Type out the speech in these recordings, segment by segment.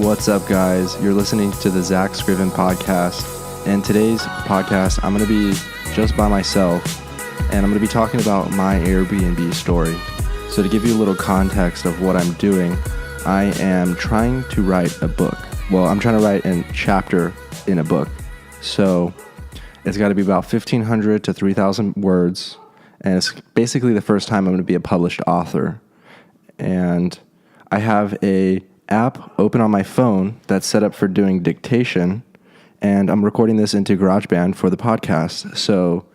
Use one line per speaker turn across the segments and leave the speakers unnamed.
What's up, guys? You're listening to the Zack Scriven Podcast. And today's podcast, I'm going to be just by myself, and I'm going to be talking about my Airbnb story. So to give you a little context of what I'm doing, I am trying to write a book. Well, I'm trying to write a chapter in a book. So it's got to be about 1,500 to 3,000 words, and it's basically the first time I'm going to be a published author. And I have a app open on my phone that's set up for doing dictation, and I'm recording this into GarageBand for the podcast. So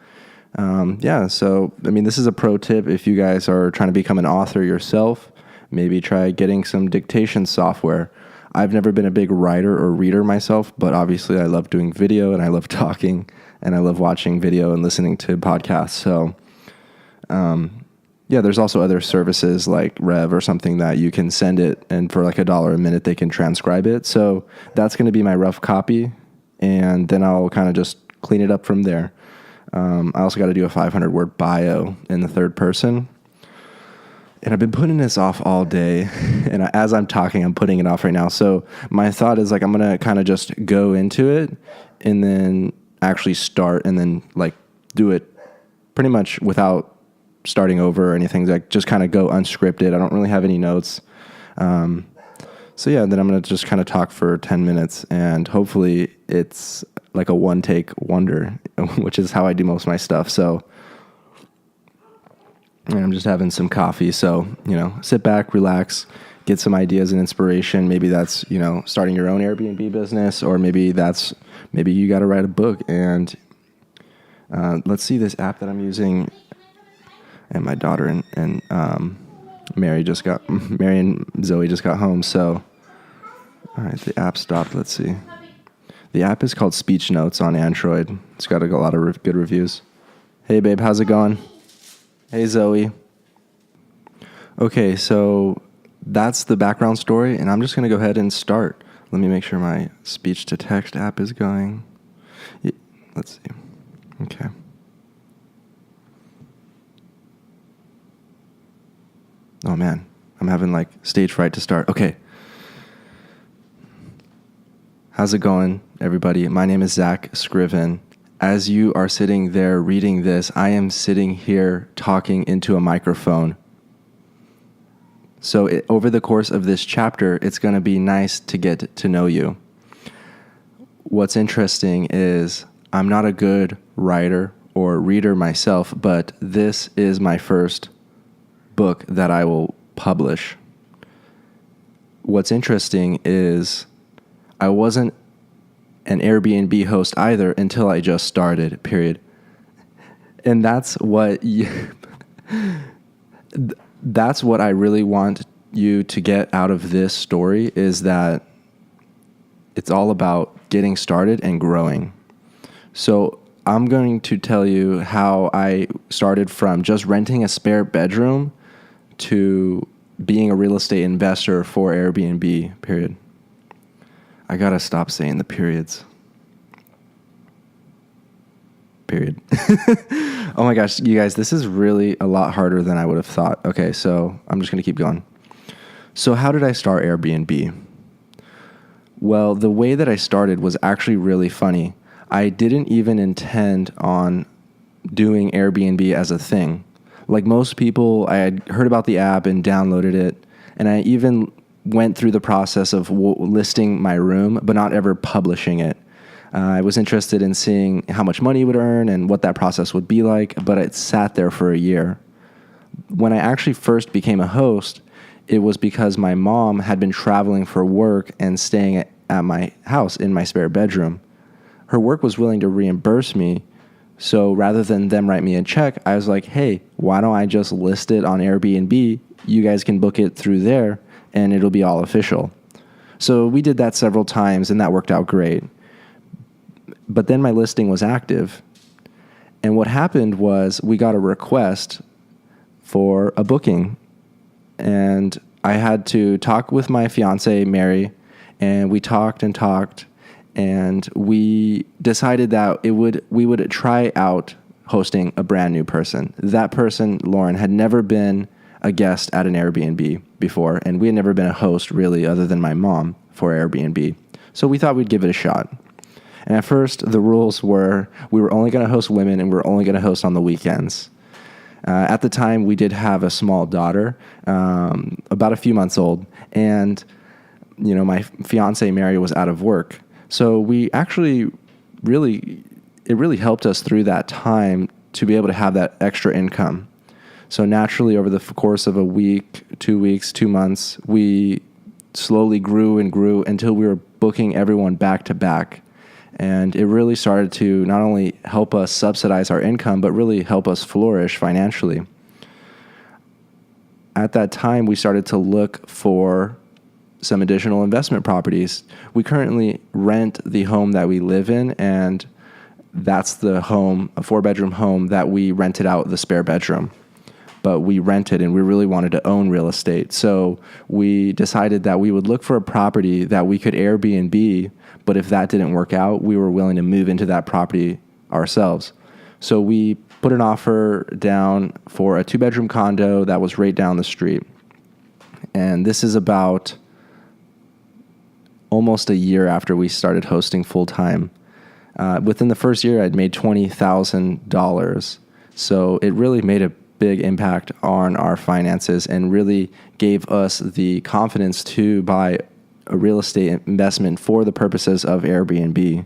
this is a pro tip. If you guys are trying to become an author yourself, maybe try getting some dictation software. I've never been a big writer or reader myself, but obviously I love doing video and I love talking and I love watching video and listening to podcasts. So there's also other services like Rev or something that you can send it, and for like $1 a minute, they can transcribe it. So that's going to be my rough copy, and then I'll kind of just clean it up from there. I also got to do a 500-word bio in the third person. And I've been putting this off all day, and as I'm talking, I'm putting it off right now. So my thought is like I'm going to kind of just go into it and then actually start and then like do it pretty much without starting over or anything, like just kind of go unscripted. I don't really have any notes. Then I'm going to just kind of talk for 10 minutes, and hopefully it's like a one-take wonder, which is how I do most of my stuff. So and I'm just having some coffee. So, sit back, relax, get some ideas and inspiration. Maybe that's, starting your own Airbnb business, or maybe you got to write a book. And let's see, this app that I'm using, and my daughter and Mary and Zoe just got home. So, all right, the app stopped. Let's see. The app is called Speech Notes on Android. It's got a lot of good reviews. Hey, babe, how's it going? Hey, Zoe. Okay, so that's the background story, and I'm just going to go ahead and start. Let me make sure my speech-to-text app is going. Yeah, let's see. Okay. Oh, man. I'm having, stage fright to start. Okay. How's it going, everybody? My name is Zack Scriven. As you are sitting there reading this, I am sitting here talking into a microphone. So over the course of this chapter, it's going to be nice to get to know you. What's interesting is I'm not a good writer or reader myself, but this is my first book that I will publish. What's interesting is I wasn't an Airbnb host either until I just started, period. And that's what I really want you to get out of this story, is that it's all about getting started and growing. So I'm going to tell you how I started from just renting a spare bedroom to being a real estate investor for Airbnb, period. I gotta stop saying the periods. Period. Oh my gosh, you guys, this is really a lot harder than I would have thought. Okay, so I'm just gonna keep going. So how did I start Airbnb? Well, the way that I started was actually really funny. I didn't even intend on doing Airbnb as a thing. Like most people, I had heard about the app and downloaded it, and I even went through the process of listing my room, but not ever publishing it. I was interested in seeing how much money it would earn and what that process would be like, but it sat there for a year. When I actually first became a host, it was because my mom had been traveling for work and staying at my house in my spare bedroom. Her work was willing to reimburse me, so rather than them write me a check, I was like, hey, why don't I just list it on Airbnb? You guys can book it through there, and it'll be all official. So we did that several times, and that worked out great. But then my listing was active, and what happened was we got a request for a booking, and I had to talk with my fiance, Mary, and we talked, and we decided that we would try out hosting a brand new person. That person, Lauren, had never been a guest at an Airbnb before, and we had never been a host really other than my mom for Airbnb. So we thought we'd give it a shot. And at first, the rules were we were only going to host women and we were only going to host on the weekends. At the time, we did have a small daughter, about a few months old, and my fiance Mary was out of work. So we actually it really helped us through that time to be able to have that extra income. So naturally, over the course of a week, 2 weeks, 2 months, we slowly grew and grew until we were booking everyone back to back. And it really started to not only help us subsidize our income, but really help us flourish financially. At that time, we started to look for some additional investment properties. We currently rent the home that we live in, and that's the home, a 4-bedroom home that we rented out the spare bedroom. But we rented, and we really wanted to own real estate. So we decided that we would look for a property that we could Airbnb, but if that didn't work out, we were willing to move into that property ourselves. So we put an offer down for a 2-bedroom condo that was right down the street. And this is about almost a year after we started hosting full time. Within the first year, I'd made $20,000. So it really made a big impact on our finances and really gave us the confidence to buy a real estate investment for the purposes of Airbnb.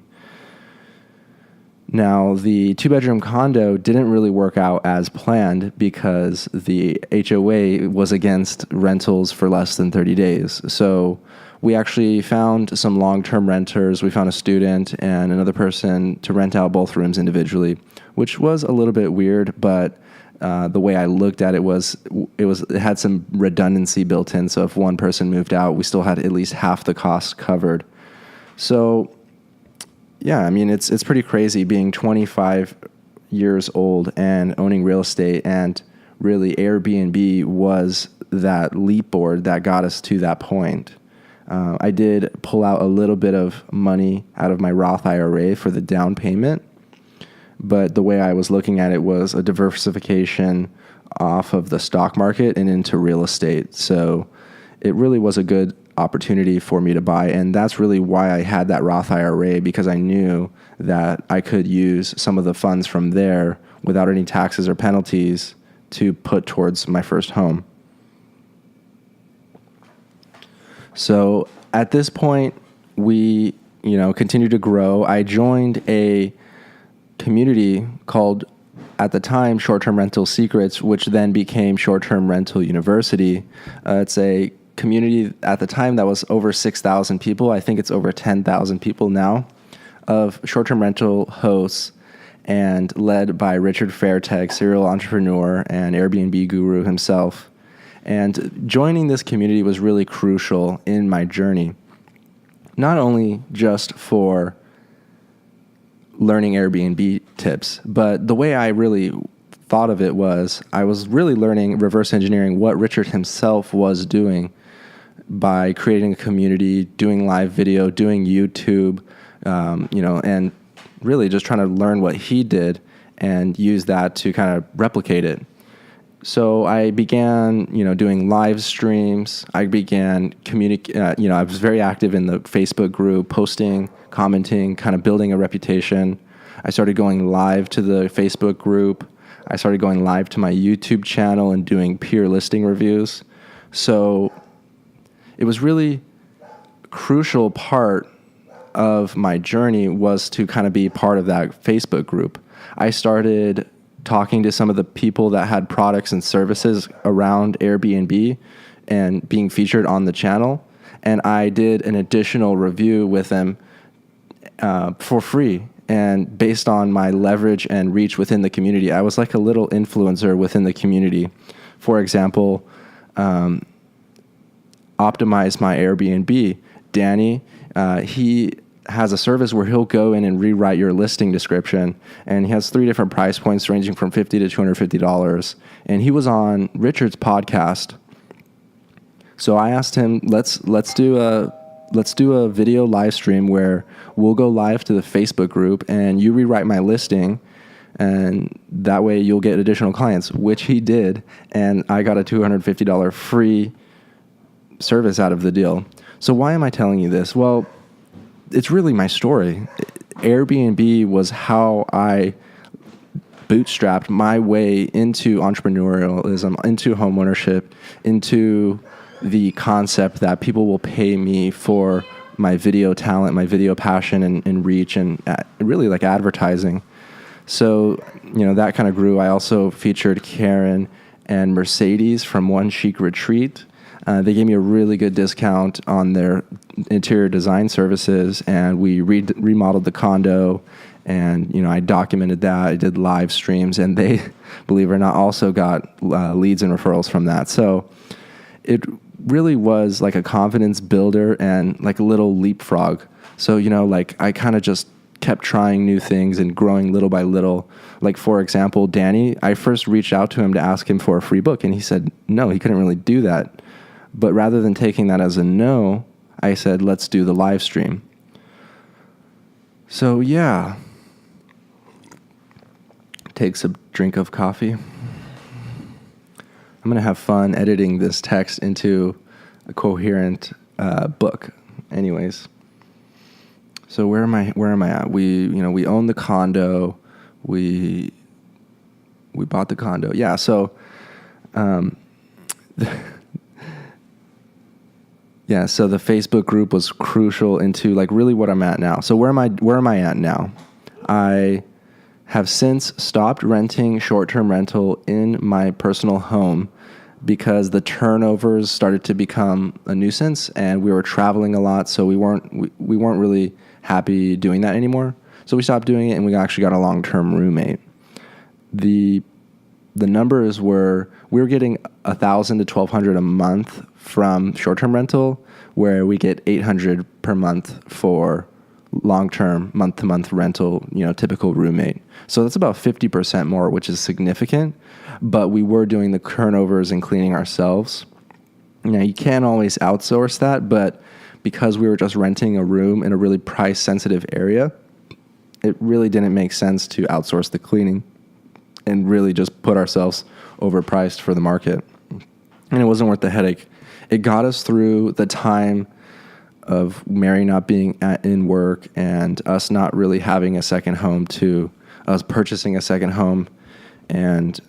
Now, the 2-bedroom condo didn't really work out as planned because the HOA was against rentals for less than 30 days. So we actually found some long-term renters. We found a student and another person to rent out both rooms individually, which was a little bit weird, but the way I looked at it was it had some redundancy built in. So if one person moved out, we still had at least half the cost covered. So yeah, I mean, it's pretty crazy being 25 years old and owning real estate, and really Airbnb was that leap board that got us to that point. I did pull out a little bit of money out of my Roth IRA for the down payment, but the way I was looking at it was a diversification off of the stock market and into real estate. So it really was a good opportunity for me to buy, and that's really why I had that Roth IRA, because I knew that I could use some of the funds from there without any taxes or penalties to put towards my first home. So at this point, we, continued to grow. I joined a community called, at the time, Short-Term Rental Secrets, which then became Short-Term Rental University. It's a community at the time that was over 6,000 people. I think it's over 10,000 people now, of short-term rental hosts, and led by Richard Fairtag, serial entrepreneur and Airbnb guru himself. And joining this community was really crucial in my journey, not only just for learning Airbnb tips, but the way I really thought of it was I was really learning reverse engineering what Richard himself was doing by creating a community, doing live video, doing YouTube, and really just trying to learn what he did and use that to kind of replicate it. So I began, doing live streams. I began I was very active in the Facebook group, posting, commenting, kind of building a reputation. I started going live to the Facebook group. I started going live to my YouTube channel and doing peer listing reviews. So it was really a crucial part of my journey was to kind of be part of that Facebook group. I started talking to some of the people that had products and services around Airbnb and being featured on the channel. And I did an additional review with them for free. And based on my leverage and reach within the community, I was like a little influencer within the community. For example, Optimize My Airbnb. Danny, he has a service where he'll go in and rewrite your listing description, and he has 3 different price points ranging from $50 to $250. And he was on Richard's podcast. So I asked him, let's do a video live stream where we'll go live to the Facebook group and you rewrite my listing and that way you'll get additional clients, which he did, and I got a $250 free service out of the deal. So why am I telling you this? Well, it's really my story. Airbnb was how I bootstrapped my way into entrepreneurialism, into homeownership, into the concept that people will pay me for my video talent, my video passion and reach, and really like advertising. So, that kind of grew. I also featured Karen and Mercedes from One Chic Retreat. They gave me a really good discount on their interior design services, and we remodeled the condo, and, I documented that. I did live streams, and they, believe it or not, also got leads and referrals from that. So it really was like a confidence builder and like a little leapfrog. So, I kind of just kept trying new things and growing little by little. Like, for example, Danny, I first reached out to him to ask him for a free book, and he said no, he couldn't really do that. But rather than taking that as a no, I said, let's do the live stream. So yeah, takes a drink of coffee. I'm going to have fun editing this text into a coherent book. Anyways, so where am I at? We own the condo. We bought the condo. Yeah. So, yeah. So the Facebook group was crucial into like really what I'm at now. So where am I at now? I have since stopped renting short-term rental in my personal home because the turnovers started to become a nuisance, and we were traveling a lot, so we weren't really happy doing that anymore. So we stopped doing it, and we actually got a long-term roommate. The numbers were, we were getting $1,000 to $1,200 a month from short-term rental, where we get $800 per month for long-term month-to-month rental, typical roommate. So that's about 50% more, which is significant, but we were doing the turnovers and cleaning ourselves. Now, you can't always outsource that, but because we were just renting a room in a really price-sensitive area, it really didn't make sense to outsource the cleaning and really just put ourselves overpriced for the market. And it wasn't worth the headache. It got us through the time of Mary not being in work and us not really having a second home to us purchasing a second home. And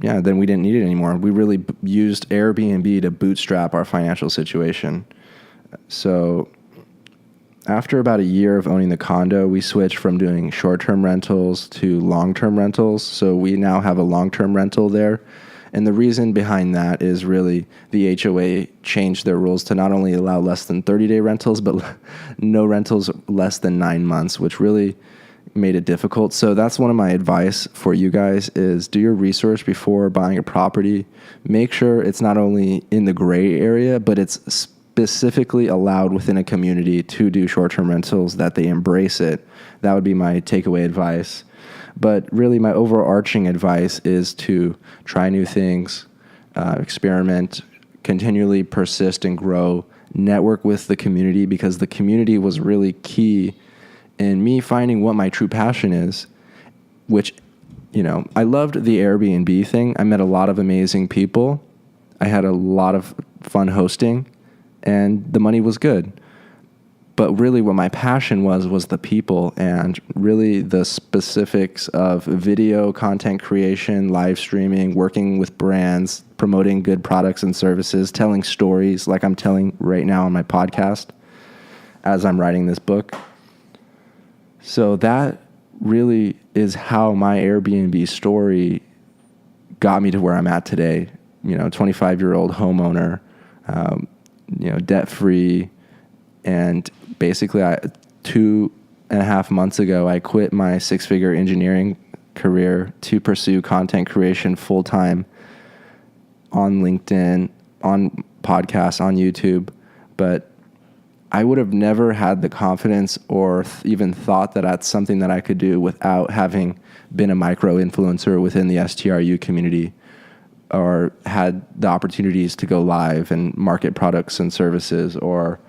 yeah, then we didn't need it anymore. We really used Airbnb to bootstrap our financial situation. So after about a year of owning the condo, we switched from doing short-term rentals to long-term rentals. So we now have a long-term rental there. And the reason behind that is really the HOA changed their rules to not only allow less than 30-day rentals, but no rentals less than 9 months, which really made it difficult. So that's one of my advice for you guys is do your research before buying a property. Make sure it's not only in the gray area, but it's specifically allowed within a community to do short-term rentals, that they embrace it. That would be my takeaway advice. But really, my overarching advice is to try new things, experiment, continually persist and grow, network with the community, because the community was really key in me finding what my true passion is, which, I loved the Airbnb thing. I met a lot of amazing people. I had a lot of fun hosting, and the money was good. But really what my passion was the people, and really the specifics of video content creation, live streaming, working with brands, promoting good products and services, telling stories like I'm telling right now on my podcast as I'm writing this book. So that really is how my Airbnb story got me to where I'm at today. 25-year-old homeowner, debt-free. And basically, 2.5 months ago, I quit my 6-figure engineering career to pursue content creation full-time on LinkedIn, on podcasts, on YouTube. But I would have never had the confidence or even thought that that's something that I could do without having been a micro-influencer within the STRU community, or had the opportunities to go live and market products and services, or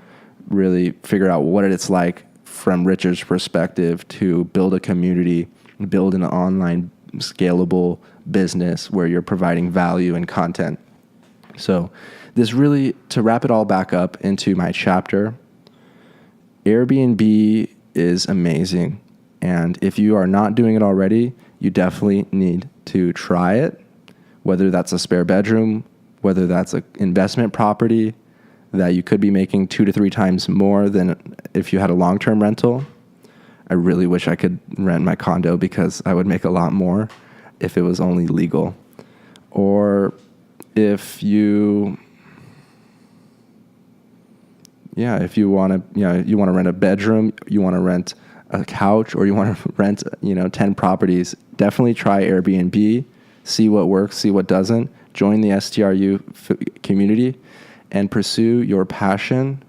really figure out what it's like from Richard's perspective to build a community, build an online scalable business where you're providing value and content. So this really, to wrap it all back up into my chapter, Airbnb is amazing. And if you are not doing it already, you definitely need to try it, whether that's a spare bedroom, whether that's an investment property that you could be making 2 to 3 times more than if you had a long-term rental. I really wish I could rent my condo because I would make a lot more if it was only legal. Or if you want to rent a bedroom, you want to rent a couch, or you want to rent 10 properties, definitely try Airbnb, see what works, see what doesn't, join the STRU community and pursue your passion.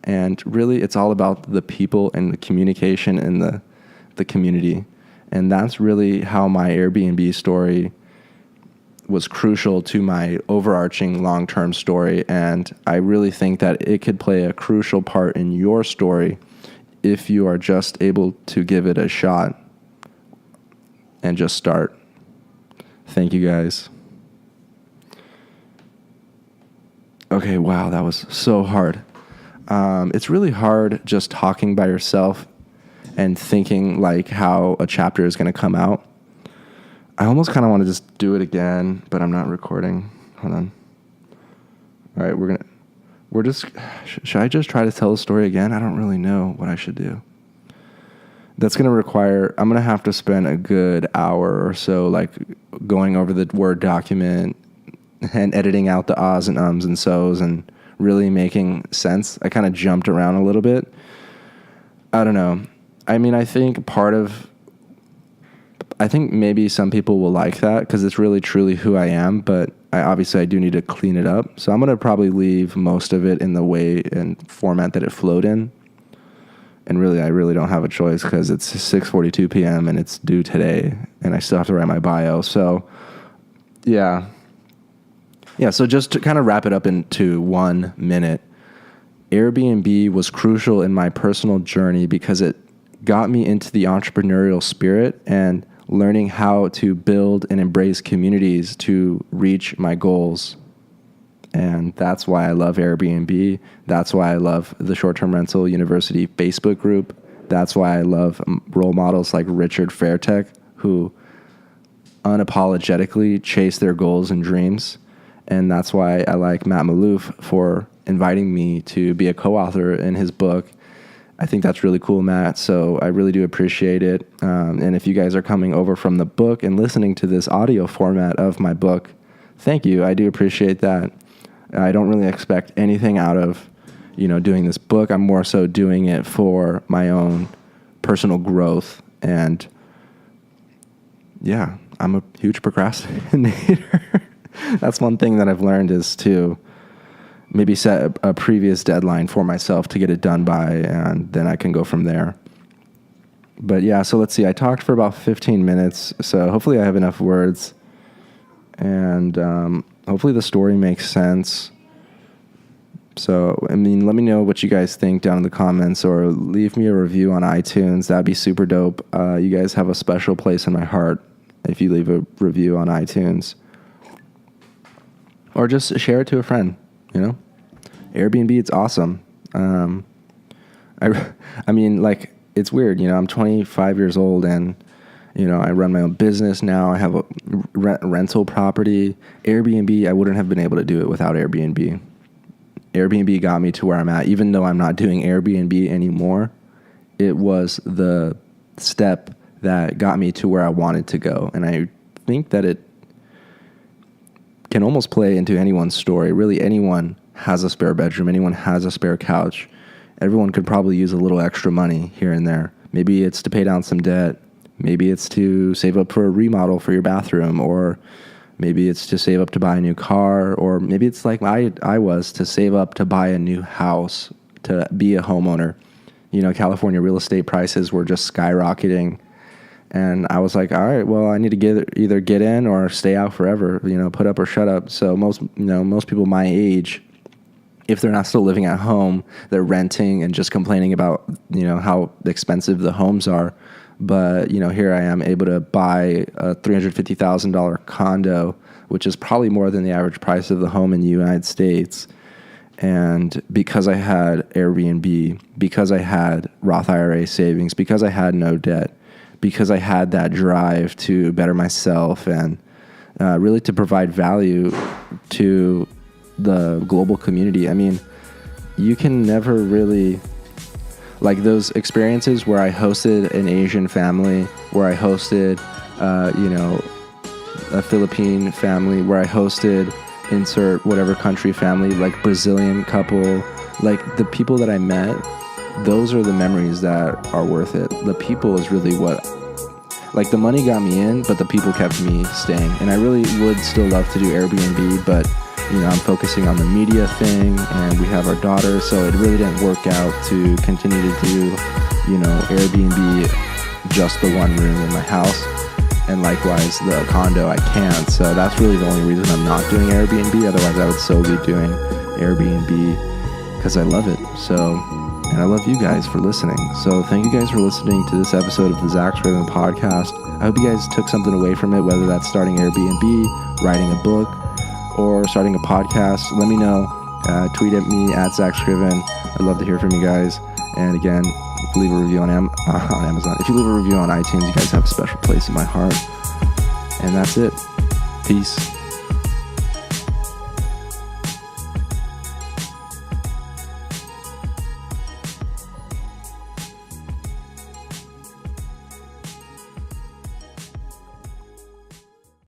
And really, it's all about the people and the communication in the community. And that's really how my Airbnb story was crucial to my overarching long-term story. And I really think that it could play a crucial part in your story if you are just able to give it a shot and just start. Thank you, guys. Okay, wow, that was so hard. It's really hard just talking by yourself and thinking like how a chapter is going to come out. I almost kind of want to just do it again, but I'm not recording. Hold on. All right, should I just try to tell the story again? I don't really know what I should do. That's going to require, I'm going to have to spend a good hour or so like going over the Word document and editing out the ahs and ums and so's and really making sense. I kind of jumped around a little bit. I don't know. I mean, I think maybe some people will like that because it's really truly who I am, but I do need to clean it up. So I'm going to probably leave most of it in the way and format that it flowed in. And really, I really don't have a choice because it's 6:42 p.m. and it's due today and I still have to write my bio. So yeah, so just to kind of wrap it up into 1 minute, Airbnb was crucial in my personal journey because it got me into the entrepreneurial spirit and learning how to build and embrace communities to reach my goals. And that's why I love Airbnb. That's why I love the Short-Term Rental University Facebook group. That's why I love role models like Richard Fairtech, who unapologetically chase their goals and dreams. And that's why I like Matt Maloof for inviting me to be a co-author in his book. I think that's really cool, Matt. So I really do appreciate it. And if you guys are coming over from the book and listening to this audio format of my book, thank you. I do appreciate that. I don't really expect anything out of, doing this book. I'm more so doing it for my own personal growth. And yeah, I'm a huge procrastinator. That's one thing that I've learned is to maybe set a previous deadline for myself to get it done by, and then I can go from there. But yeah, so let's see. I talked for about 15 minutes, so hopefully I have enough words, and hopefully the story makes sense. So, let me know what you guys think down in the comments, or leave me a review on iTunes. That'd be super dope. You guys have a special place in my heart if you leave a review on iTunes. Or just share it to a friend. Airbnb, it's awesome. I mean, like, it's weird, I'm 25 years old and, I run my own business now. I have a rental property. Airbnb, I wouldn't have been able to do it without Airbnb. Airbnb got me to where I'm at. Even though I'm not doing Airbnb anymore, it was the step that got me to where I wanted to go. And I think that it can almost play into anyone's story. Really, anyone has a spare bedroom. Anyone has a spare couch. Everyone could probably use a little extra money here and there. Maybe it's to pay down some debt. Maybe it's to save up for a remodel for your bathroom, or maybe it's to save up to buy a new car, or maybe it's like I was to save up to buy a new house, to be a homeowner. California real estate prices were just skyrocketing. And I was like, all right, well, I need to either get in or stay out forever, put up or shut up. So most people my age, if they're not still living at home, they're renting and just complaining about, how expensive the homes are. But, here I am able to buy a $350,000 condo, which is probably more than the average price of the home in the United States. And because I had Airbnb, because I had Roth IRA savings, because I had no debt, because I had that drive to better myself and really to provide value to the global community. I mean, you can never really, like those experiences where I hosted an Asian family, where I hosted, a Philippine family, where I hosted insert whatever country family, like Brazilian couple, like the people that I met, those are the memories that are worth it. The people is really what, like the money got me in, but the people kept me staying. And I really would still love to do Airbnb, but I'm focusing on the media thing, and we have our daughter, so it really didn't work out to continue to do, Airbnb, just the one room in my house. And likewise, the condo, I can't. So that's really the only reason I'm not doing Airbnb. Otherwise, I would so be doing Airbnb because I love it. And I love you guys for listening. So thank you guys for listening to this episode of the Zack Scriven Podcast. I hope you guys took something away from it, whether that's starting Airbnb, writing a book, or starting a podcast. Let me know. Tweet at me at Zack Scriven. I'd love to hear from you guys. And again, leave a review on Amazon. If you leave a review on iTunes, you guys have a special place in my heart. And that's it. Peace.